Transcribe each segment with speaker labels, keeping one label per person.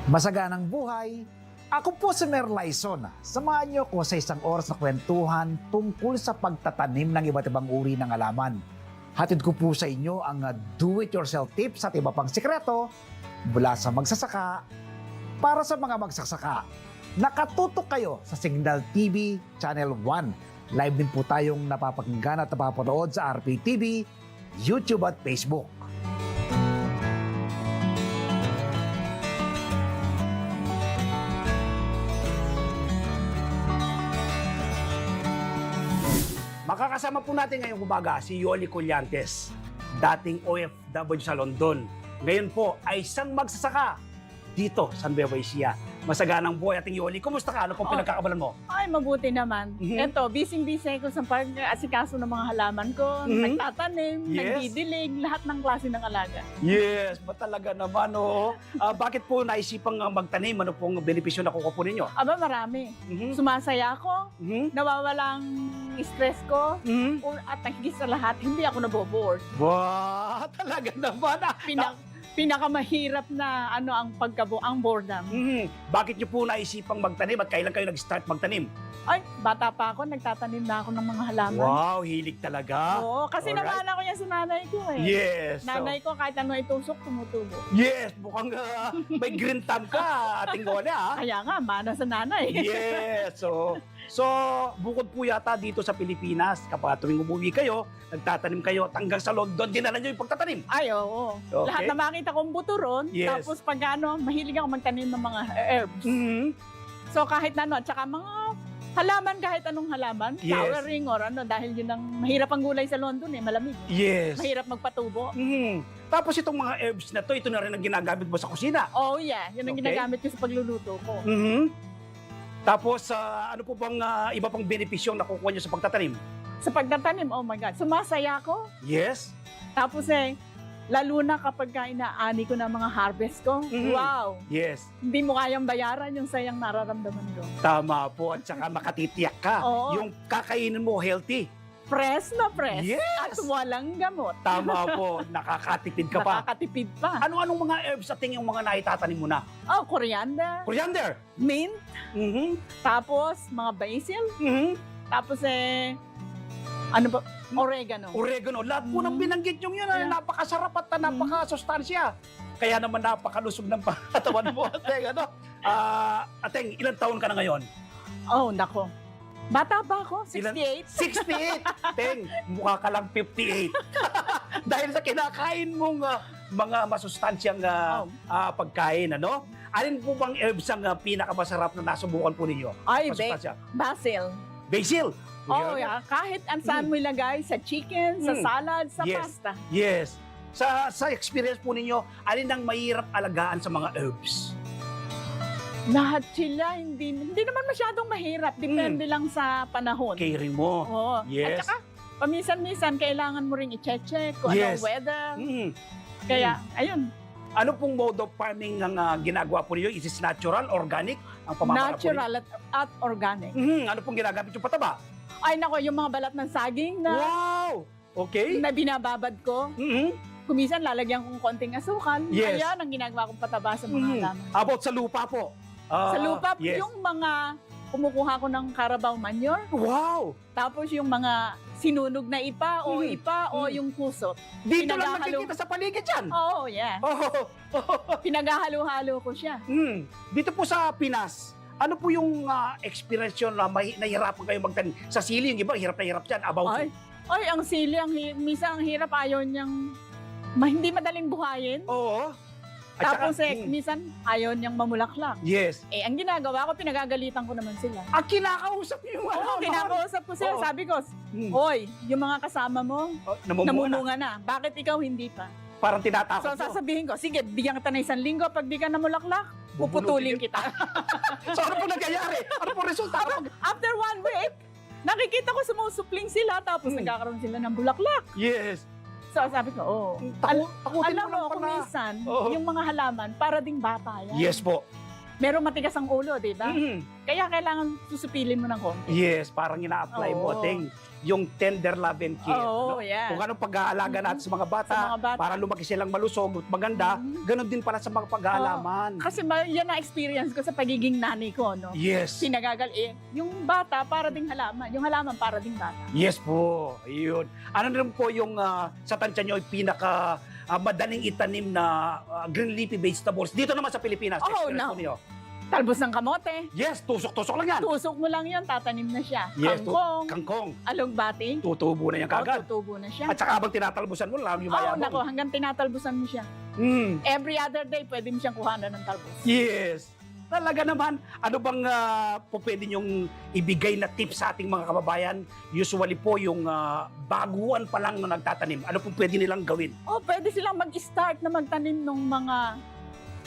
Speaker 1: Masaganang buhay! Ako po si Mer Laison. Samahan niyo ko sa isang oras na kwentuhan tungkol sa pagtatanim ng iba't ibang uri ng halaman. Hatid ko po sa inyo ang do-it-yourself tips at iba pang sikreto mula sa magsasaka para sa mga magsasaka. Nakatutok kayo sa Signal TV Channel 1. Live din po tayong napapakinggan at napapanood sa RPTV, YouTube at Facebook. Makakasama po natin ngayong umaga si Yoli Collantes, dating OFW sa London. Ngayon po ay isang magsasaka dito sa Nueva Ecija. Masaganang buhay ating Yoli. Kumusta ka? Ano pong pinagkakabalan mo?
Speaker 2: Ay, mabuti naman. Eto, busy-busy ko sa pag-asikaso ng mga halaman ko, nagtatanim, nagdidilig, lahat ng klase ng alaga.
Speaker 1: Yes, ba talaga naman, oh. Bakit po naisipang magtanim? Ano pong benepisyo na kukuha po ninyo?
Speaker 2: Aba, marami. Sumasaya ako, nawawalang stress ko, at higit sa lahat, hindi ako naboboard.
Speaker 1: Wow, talaga naman.
Speaker 2: Pinakamahirap na ang ang boredom.
Speaker 1: Bakit niyo po naisipang magtanim at kailan kayo nag-start magtanim?
Speaker 2: Ay, bata pa ako, nagtatanim na ako ng mga halaman.
Speaker 1: Wow, hilig talaga.
Speaker 2: Oo, kasi
Speaker 1: Alright.
Speaker 2: namana ko yan sa nanay ko eh.
Speaker 1: Yes.
Speaker 2: Nanay ko, kahit ano itusok, tumutubo.
Speaker 1: Yes, mukhang may green thumb ka, ating Yoli, ha?
Speaker 2: Kaya nga, mana sa nanay.
Speaker 1: Yes. So, bukod po yata dito sa Pilipinas, kapag tuwing umuwi kayo, nagtatanim kayo, hanggang sa London, dinala nyo yung pagtatanim.
Speaker 2: Ay, oo.
Speaker 1: Okay.
Speaker 2: Lahat na makita kong buturon,
Speaker 1: Yes.
Speaker 2: tapos pag mahilig ako magtanim ng mga herbs. So kahit na at saka mga halaman, kahit anong halaman,
Speaker 1: Yes.
Speaker 2: flowering or dahil yun ang mahirap ang gulay sa London malamig.
Speaker 1: Yes.
Speaker 2: Mahirap magpatubo.
Speaker 1: Tapos itong mga herbs na to, ito na rin ang ginagamit mo sa kusina.
Speaker 2: Oh yeah, yun ang
Speaker 1: Okay.
Speaker 2: ginagamit ko sa pagluluto ko.
Speaker 1: Tapos, ano po bang iba pang benepisyo na nakukuha nyo sa pagtatanim?
Speaker 2: Sa pagtatanim, oh my God, sumasaya ako.
Speaker 1: Yes.
Speaker 2: Tapos lalo na kapag inaani ko na mga harvest ko, wow,
Speaker 1: Yes.
Speaker 2: hindi mo kayang bayaran yung sayang nararamdaman ko.
Speaker 1: Tama po. At saka makatitiyak ka.
Speaker 2: Oo.
Speaker 1: Yung kakainin mo healthy.
Speaker 2: Press na press.
Speaker 1: Yes.
Speaker 2: At walang gamot.
Speaker 1: Tama po. Nakakatipid ka pa.
Speaker 2: Nakakatipid pa.
Speaker 1: Ano-anong mga herbs at yung mga naitatanim mo na?
Speaker 2: Oh, coriander,
Speaker 1: Coriander.
Speaker 2: mint, tapos mga basil, tapos ano ba? Oregano.
Speaker 1: Oregano. Lahat po ng binanggit yung yun.
Speaker 2: Yeah.
Speaker 1: Napakasarap at napakasustansya. Kaya naman napakalusog ng katawan mo. Ateng, Ateng, ilang taon ka na ngayon?
Speaker 2: Oh, nako. Bata pa ako, 68.
Speaker 1: 68! Teng, mukha ka lang 58. Dahil sa kinakain mong mga masustansyang pagkain, ano? Alin po bang herbs ang pinakamasarap na nasubukan po ninyo?
Speaker 2: Ay,
Speaker 1: Masustansya.
Speaker 2: basil.
Speaker 1: Basil!
Speaker 2: Oh, yeah. Kahit saan mo ilagay, sa chicken, sa salad, sa
Speaker 1: Yes.
Speaker 2: pasta.
Speaker 1: Yes. Sa experience po ninyo, alin ang mahirap alagaan sa mga herbs?
Speaker 2: Lahat sila, hindi naman masyadong mahirap. Depende lang sa panahon.
Speaker 1: Caring mo.
Speaker 2: Oo.
Speaker 1: Yes.
Speaker 2: At saka, paminsan-minsan, kailangan mo ring i-check kung
Speaker 1: Yes.
Speaker 2: anong weather.
Speaker 1: Kaya,
Speaker 2: ayun.
Speaker 1: ano pong mode of farming ang ginagawa po ninyo? Is it natural, organic? Ang pamamaraan po
Speaker 2: Natural at organic.
Speaker 1: ninyo? Ano pong ginagamit yung pataba?
Speaker 2: Ay nako, yung mga balat ng saging na,
Speaker 1: Wow! Okay.
Speaker 2: na binababad ko, kumisan lalagyan kong konting asukal.
Speaker 1: Yes.
Speaker 2: Ayan ang ginagawa kong pataba sa mga halaman.
Speaker 1: About sa lupa po?
Speaker 2: Sa lupa,
Speaker 1: Yes.
Speaker 2: yung mga kumukuha ko ng Carabao manure,
Speaker 1: Wow!
Speaker 2: tapos yung mga sinunog na ipa o yung kusot.
Speaker 1: Dito lang
Speaker 2: Pinaghahalo-
Speaker 1: nakikita sa paligid yan.
Speaker 2: Oo, yeah.
Speaker 1: Oh.
Speaker 2: Pinaghahalo-halo ko siya.
Speaker 1: Dito po sa Pinas, ano po yung experience yun na nahihirapan kayo magtanim? Sa sili, yung iba, hirap na hirap dyan. About
Speaker 2: Ay, ang sili, minsan ang hirap, ayaw niyang, hindi madaling buhayin.
Speaker 1: Oo. At
Speaker 2: Tapos
Speaker 1: saka,
Speaker 2: minsan ayaw niyang mamulaklak.
Speaker 1: yes.
Speaker 2: Ang ginagawa ko, pinagagalitan ko naman sila.
Speaker 1: Kinakausap niyo yung
Speaker 2: Oo, kinakausap ko sila.
Speaker 1: Oo.
Speaker 2: Sabi ko, Hoy, yung mga kasama mo,
Speaker 1: Namumuna.
Speaker 2: namumunga na. Bakit ikaw hindi pa?
Speaker 1: Parang tinatakot
Speaker 2: So
Speaker 1: mo.
Speaker 2: sasabihin ko, sige, bigyan kita ng 1 linggo. Pag di ka namulaklak, puputulin kita.
Speaker 1: So ano po nangyayari? Ano po resulta?
Speaker 2: After 1 week, nakikita ko sumusupling sila. Tapos nagkakaroon sila ng bulaklak.
Speaker 1: Yes.
Speaker 2: So sabi ko,
Speaker 1: Takutin
Speaker 2: alam
Speaker 1: mo
Speaker 2: mo,
Speaker 1: lang pala.
Speaker 2: minsan,
Speaker 1: Oo.
Speaker 2: yung mga halaman, para ding bata yan.
Speaker 1: Yes po.
Speaker 2: merong matigas ang ulo, di ba?
Speaker 3: Mhm.
Speaker 2: Kaya kailangan susupilin mo ng konti.
Speaker 3: Yes, parang ina-apply mo,
Speaker 2: Oo.
Speaker 3: Ting, yung tender love and care.
Speaker 2: Oo,
Speaker 3: no?
Speaker 2: yeah.
Speaker 3: Kung anong pag-aalaga natin sa mga bata,
Speaker 2: Sa mga bata.
Speaker 3: para lumaki silang malusog at maganda,
Speaker 2: Mhm.
Speaker 3: ganun din pala sa mga pag-aalaman.
Speaker 2: Kasi yan ang experience ko sa pagiging nanay ko, no?
Speaker 3: Yes.
Speaker 2: Yung bata para ding halaman, yung halaman para ding bata.
Speaker 3: Yes po. Ayun. Ano rin po yung sa tansya nyo ay pinaka madaling itanim na green leafy vegetables dito naman sa Pilipinas?
Speaker 2: Oh,
Speaker 3: Experience
Speaker 2: no.
Speaker 3: po niyo.
Speaker 2: Talbos ng kamote.
Speaker 3: Yes, tusok-tusok lang yan.
Speaker 2: Tusok mo lang yan, tatanim na siya.
Speaker 3: Yes,
Speaker 2: Kangkong,
Speaker 3: Kangkong.
Speaker 2: alugbati.
Speaker 3: Tutubo na yan kagad.
Speaker 2: Tutubo na siya.
Speaker 3: At saka habang tinatalbusan mo, lalo yung
Speaker 2: Oo,
Speaker 3: mayabong.
Speaker 2: nako, hanggang tinatalbusan mo siya.
Speaker 3: Mm.
Speaker 2: Every other day, pwede mo siyang kuhanan ng talbos.
Speaker 3: Yes. Talaga naman, ano bang po pwede nyong ibigay na tips sa ating mga kababayan? Usually po yung baguan pa lang na nagtatanim. Ano po pwede nilang gawin?
Speaker 2: Oh, pwede silang mag-start na magtanim ng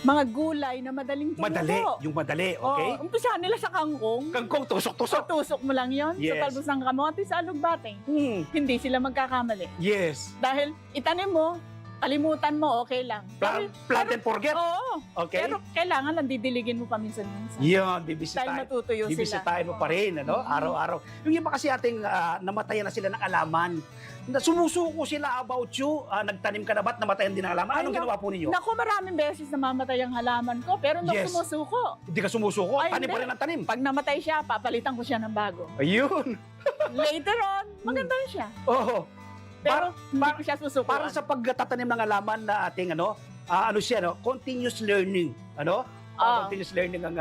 Speaker 2: mga gulay na madaling tumubo.
Speaker 3: Madali. Yung madali, okay?
Speaker 2: Oh, umpisahan nila sa kangkong.
Speaker 3: Kangkong, tusok-tusok.
Speaker 2: Tusok mo lang yon
Speaker 3: Yes.
Speaker 2: sa talbos ng kamote sa alugbate.
Speaker 3: Hmm.
Speaker 2: Hindi sila magkakamali.
Speaker 3: Yes.
Speaker 2: Dahil itanim mo, kalimutan mo, okay lang.
Speaker 3: Plant and forget.
Speaker 2: Oo.
Speaker 3: Okay?
Speaker 2: Pero kailangan lang didiligin mo paminsan-minsan.
Speaker 3: Yan,
Speaker 2: Dahil
Speaker 3: bibisitahin.
Speaker 2: matutuyo sila.
Speaker 3: Bibisitahin mo pa rin, ano?
Speaker 2: Mhm.
Speaker 3: Araw-araw. Yung iba kasi ating namatayan na sila ng alaman. Sumusuko sila about you. Nagtanim ka na ba't namatayan din ng alaman? Anong
Speaker 2: Ay,
Speaker 3: ginawa po ninyo?
Speaker 2: Naku, maraming beses namamatay ang halaman ko, pero nung
Speaker 3: Yes.
Speaker 2: sumusuko,
Speaker 3: Hindi ka sumusuko?
Speaker 2: Ay,
Speaker 3: Tanim pa
Speaker 2: hindi.
Speaker 3: rin ang tanim.
Speaker 2: pag namatay siya, papalitan ko siya ng bago.
Speaker 3: Ayun.
Speaker 2: Later on, maganda na siya.
Speaker 3: Oo.
Speaker 2: Pero hindi ko siya susukuan.
Speaker 3: Parang sa pagtatanim ng alaman na ating ano siya, continuous learning. Ano? Continuous learning ang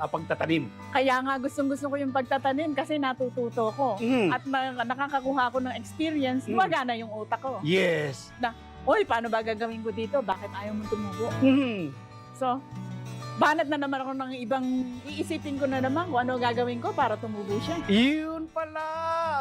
Speaker 3: pagtatanim.
Speaker 2: Kaya nga gustong-gusto ko yung pagtatanim kasi natututo ko.
Speaker 3: Mhm.
Speaker 2: At nakakakuha ko ng experience,
Speaker 3: Mm.
Speaker 2: gumagana yung utak ko.
Speaker 3: Yes.
Speaker 2: Oy, paano ba gagawin ko dito? Bakit ayaw mo tumubo?
Speaker 3: Mhm.
Speaker 2: So, banat na naman ako ng ibang, iisipin ko na naman kung ano gagawin ko para tumubo siya.
Speaker 3: Yun pala.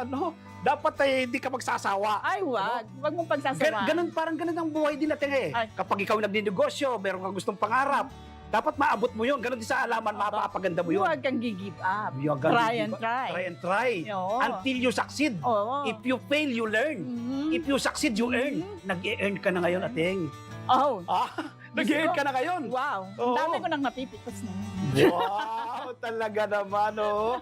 Speaker 3: No? Dapat hindi ka magsasawa.
Speaker 2: Ay, wag. Wag mong pagsasawaan.
Speaker 3: Parang ganun ang buhay din natin eh.
Speaker 2: Ay.
Speaker 3: Kapag ikaw nagninegosyo, meron kang gustong pangarap, dapat maabot mo yun. Ganon din sa alaman, mapapaganda mo yun.
Speaker 2: Huwag kang give up.
Speaker 3: Yung ganun,
Speaker 2: Try
Speaker 3: di
Speaker 2: and
Speaker 3: ba?
Speaker 2: try.
Speaker 3: Try and try.
Speaker 2: Oo.
Speaker 3: Until you succeed.
Speaker 2: Oo.
Speaker 3: If you fail, you learn.
Speaker 2: Mhm.
Speaker 3: If you succeed, you earn.
Speaker 2: Mhm.
Speaker 3: Nag-e-earn ka na ngayon, ating.
Speaker 2: Oh,
Speaker 3: Nag-e-earn ka na ngayon.
Speaker 2: wow.
Speaker 3: Oo.
Speaker 2: Ang dami ko nang napipitas na.
Speaker 3: Wow, talaga naman, oh.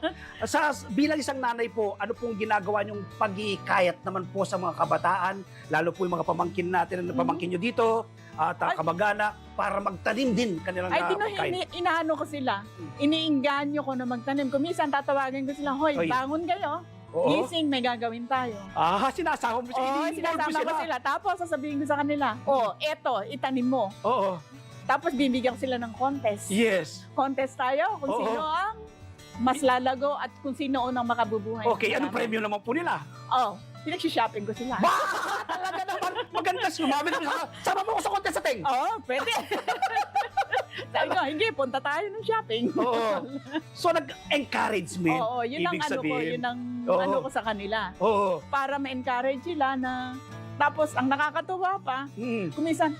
Speaker 3: Bilang isang nanay po, ano pong ginagawa niyong pag-iikayat naman po sa mga kabataan, lalo po yung mga pamangkin natin, pamangkin niyo dito, at
Speaker 2: Ay.
Speaker 3: kamag-anak, para magtanim din kanilang
Speaker 2: Ay,
Speaker 3: pagkain.
Speaker 2: inaano ko sila. Iniinganyo ko na magtanim. Kuminsan tatawagin ko sila, hoy,
Speaker 3: Hoy.
Speaker 2: bangon kayo.
Speaker 3: Oo.
Speaker 2: Gising, may gagawin tayo.
Speaker 3: Sinasama mo
Speaker 2: Oo, sinasama ko sila. Tapos sasabihin ko sa kanila, eto, itanim mo.
Speaker 3: Oo.
Speaker 2: Tapos bibigyan ko sila ng contest.
Speaker 3: Yes.
Speaker 2: Contest tayo kung
Speaker 3: Oo.
Speaker 2: sino ang mas lalago at kung sino unang makabubuhay.
Speaker 3: Okay,
Speaker 2: ng
Speaker 3: anong
Speaker 2: halaman.
Speaker 3: premyo naman po nila?
Speaker 2: Pinag-shopping ko sila.
Speaker 3: Ba! Talaga naman, maganda sumami na sa sama mo ko sa contest sa ting.
Speaker 2: Pwede. Sabi ko, hindi, punta tayo ng shopping.
Speaker 3: Oo. So, nag-encouragement.
Speaker 2: Oo, yun ang
Speaker 3: ibig
Speaker 2: ano ko,
Speaker 3: sabihin.
Speaker 2: yun ang
Speaker 3: Oo.
Speaker 2: ano ko sa kanila.
Speaker 3: Oo.
Speaker 2: Para ma-encourage sila na, tapos ang nakakatuwa pa, kuminsan,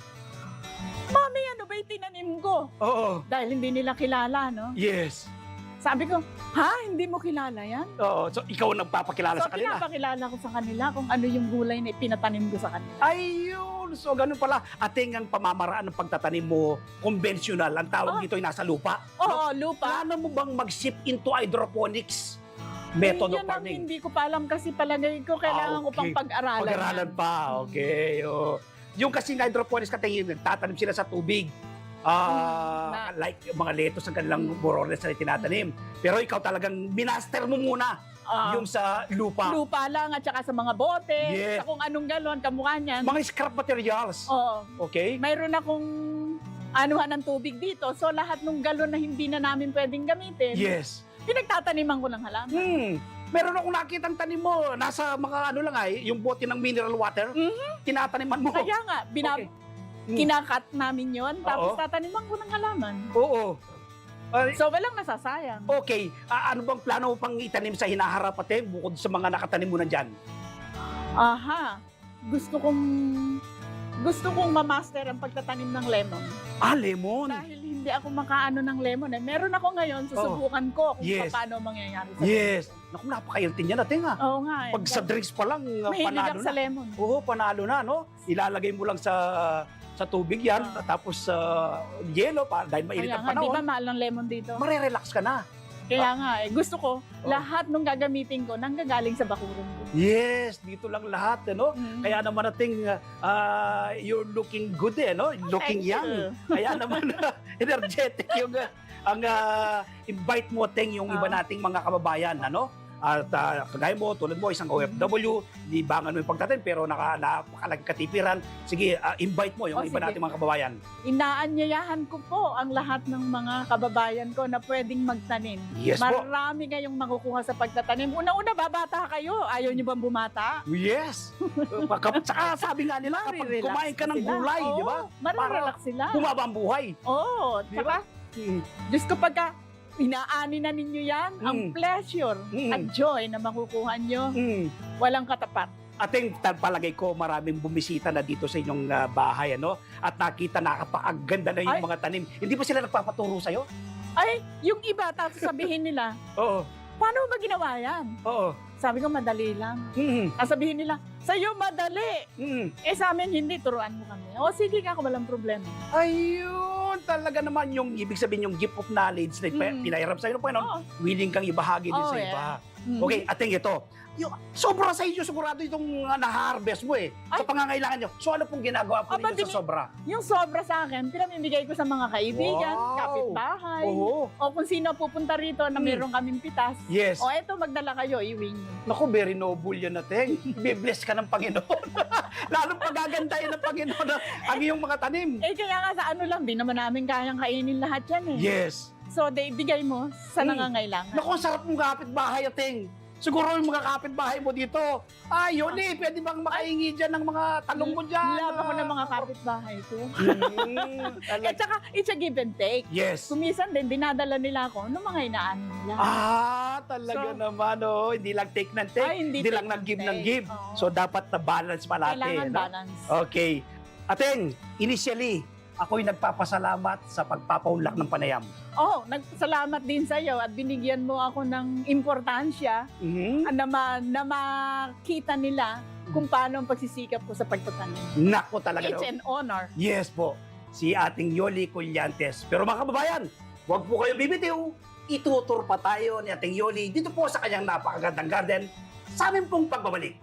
Speaker 2: Mami, ano ba yung tinanim ko?
Speaker 3: Oo.
Speaker 2: Dahil hindi nila kilala, no?
Speaker 3: Yes.
Speaker 2: Sabi ko, Hindi mo kilala yan?
Speaker 3: Oo. So, ikaw ang nagpapakilala
Speaker 2: So,
Speaker 3: sa kanila.
Speaker 2: pinapakilala ko sa kanila kung ano yung gulay na pinatanim ko sa kanila.
Speaker 3: Ayun! So, ganun pala. Ating ang pamamaraan ng pagtatanim mo, conventional. Ang tawag dito ay nasa lupa.
Speaker 2: Oo, lupa.
Speaker 3: Plano mo bang mag-shift into hydroponics method of
Speaker 2: Yan ang
Speaker 3: farming?
Speaker 2: hindi ko pa alam kasi palagay ko kailangan ko pang
Speaker 3: Okay.
Speaker 2: pag-aralan.
Speaker 3: Pag-aralan
Speaker 2: yan.
Speaker 3: pa. Okay. Oh. Yung kasing hydroponics katingin, nagtatanim sila sa tubig. Like mga lettuce ang kanilang borones na tinatanim. Pero ikaw talagang minaster mo muna yung sa lupa.
Speaker 2: Lupa lang at saka sa mga bote,
Speaker 3: Yes.
Speaker 2: sa kung anong galon, kamukha niyan.
Speaker 3: Mga scrap materials.
Speaker 2: Oo.
Speaker 3: Okay?
Speaker 2: Mayroon akong anuhan ng tubig dito. So lahat ng galon na hindi na namin pwedeng gamitin,
Speaker 3: Yes.
Speaker 2: pinagtataniman ko ng halaman.
Speaker 3: Meron akong nakitang tanim mo. Nasa mga ano lang yung bote ng mineral water. Tinataniman mo.
Speaker 2: Kaya nga,
Speaker 3: Okay.
Speaker 2: kinakat namin yon, tapos
Speaker 3: Oo.
Speaker 2: tataniman ko ng halaman.
Speaker 3: Oo.
Speaker 2: So walang nasasayang.
Speaker 3: Okay. Ano bang plano mo pang itanim sa hinaharap ate bukod sa mga nakatanim mo na dyan?
Speaker 2: Aha. Gusto kong ma-master ang pagtatanim ng lemon.
Speaker 3: Lemon.
Speaker 2: Dahil hindi ako makaano ng lemon. Meron ako ngayon, susubukan ko kung
Speaker 3: Yes.
Speaker 2: paano mangyayari sa
Speaker 3: Yes.
Speaker 2: lemon.
Speaker 3: Naku, napakayaltin yan natin ha.
Speaker 2: Oo nga.
Speaker 3: Pag sa drinks pa lang,
Speaker 2: Mahilig
Speaker 3: panalo
Speaker 2: ako
Speaker 3: na.
Speaker 2: sa lemon.
Speaker 3: Oo, panalo na, no? Ilalagay mo lang sa sa tubig yan, tapos yelo, dahil mainit
Speaker 2: Kaya
Speaker 3: ang
Speaker 2: nga, di ba
Speaker 3: panahon,
Speaker 2: mahal ng lemon dito?
Speaker 3: marerelax ka na.
Speaker 2: Kaya nga gusto ko, lahat nung gagamitin ko, nanggagaling sa bakuran ko.
Speaker 3: Yes, dito lang lahat, ano? Kaya naman nating you're looking good, no? Looking
Speaker 2: Thank
Speaker 3: young.
Speaker 2: you.
Speaker 3: Kaya naman energetic yung ang invite mo, Teng, yung iba nating mga kababayan, ano? At kagaya mo, tulad mo, isang OFW, di bangan mo yung pagtatin, pero napakalaging katipiran. Sige, invite mo yung iba
Speaker 2: Sige.
Speaker 3: nating mga kababayan.
Speaker 2: Inaanyayahan ko po ang lahat ng mga kababayan ko na pwedeng magtanim.
Speaker 3: Yes po.
Speaker 2: Marami kayong makukuha sa pagtatanim. Una-una, babata kayo. Ayaw niyo bang bumata?
Speaker 3: Yes! Saka sabi nga nila, kapag
Speaker 2: Marirelax
Speaker 3: kumain ka ng
Speaker 2: sila.
Speaker 3: gulay,
Speaker 2: Oo,
Speaker 3: di ba?
Speaker 2: Marirelax sila.
Speaker 3: Bumaba ang buhay.
Speaker 2: Oo.
Speaker 3: Di
Speaker 2: Tsaka, Diyos ko pagka inaani na ninyo yan, ang pleasure at joy na makukuha nyo, walang katapat.
Speaker 3: Ating palagay ko maraming bumisita na dito sa inyong bahay, ano? At nakita nakapakaganda na yung
Speaker 2: Ay.
Speaker 3: mga tanim. Hindi ba sila nagpapaturo sa'yo?
Speaker 2: Ay, yung iba, tapos sabihin nila,
Speaker 3: Oo.
Speaker 2: paano ba ginawa yan?
Speaker 3: Oo.
Speaker 2: Sabi ko, madali lang. Sabihin nila, sa'yo madali. Sa amin, hindi. Turuan mo kami. O, sige ka, walang problema.
Speaker 3: Ayun, talaga naman yung ibig sabihin yung gift of knowledge na pinahirap sa'yo ng Panginoon,
Speaker 2: Oo.
Speaker 3: willing kang ibahagi din
Speaker 2: Oo,
Speaker 3: sa
Speaker 2: yeah.
Speaker 3: iba.
Speaker 2: Mhm.
Speaker 3: Okay, ating ito. Yung, sobra sa inyo, sigurado itong na-harvest mo sa
Speaker 2: Ay.
Speaker 3: pangangailangan nyo. So ano pong ginagawa po
Speaker 2: Aba,
Speaker 3: ninyo sa sobra?
Speaker 2: Yung sobra sa akin, pinamimigay ko sa mga kaibigan,
Speaker 3: Wow.
Speaker 2: kapitbahay,
Speaker 3: Oo.
Speaker 2: o kung sino pupunta rito na meron kaming pitas.
Speaker 3: Yes.
Speaker 2: O eto, magdala kayo, iwing nyo.
Speaker 3: Naku, very noble yan natin. Be-bless ka ng Panginoon. Lalong pagagandahin ng Panginoon ang iyong mga tanim.
Speaker 2: Eh kaya nga sa ano lang, di naman namin kayang kainin lahat yan eh.
Speaker 3: Yes.
Speaker 2: So, ibigay mo sa nangangailangan.
Speaker 3: Naku, ang sarap mong kapitbahay, ating. Siguro yung mga kapitbahay mo dito, yun pwede bang makahingi dyan ng mga talong mo dyan?
Speaker 2: Love ako ng mga kapitbahay ko. At
Speaker 3: Talaga.
Speaker 2: saka, it's a give and take.
Speaker 3: Yes.
Speaker 2: Kumisan din, dinadala nila ako ng mga inaan nila.
Speaker 3: Talaga
Speaker 2: So,
Speaker 3: naman, hindi lang take ng take,
Speaker 2: Ay, hindi
Speaker 3: lang
Speaker 2: take
Speaker 3: nag-give
Speaker 2: and
Speaker 3: ng
Speaker 2: take.
Speaker 3: give.
Speaker 2: Oo.
Speaker 3: So, dapat na balance palate.
Speaker 2: Kailangan
Speaker 3: no?
Speaker 2: balance.
Speaker 3: Okay. Ateng, initially, ako'y nagpapasalamat sa pagpapaunlak ng panayam.
Speaker 2: Nagpasalamat din sa iyo at binigyan mo ako ng importansya na makita nila kung paano ang pagsisikap ko sa pagtatanim.
Speaker 3: Nako talaga.
Speaker 2: It's an honor.
Speaker 3: Yes po, si ating Yoli Collantes. Pero mga kababayan, huwag po kayong bibitiw. Itutur pa tayo ni ating Yoli dito po sa kanyang napakagandang garden sa aming pong pagbabalik.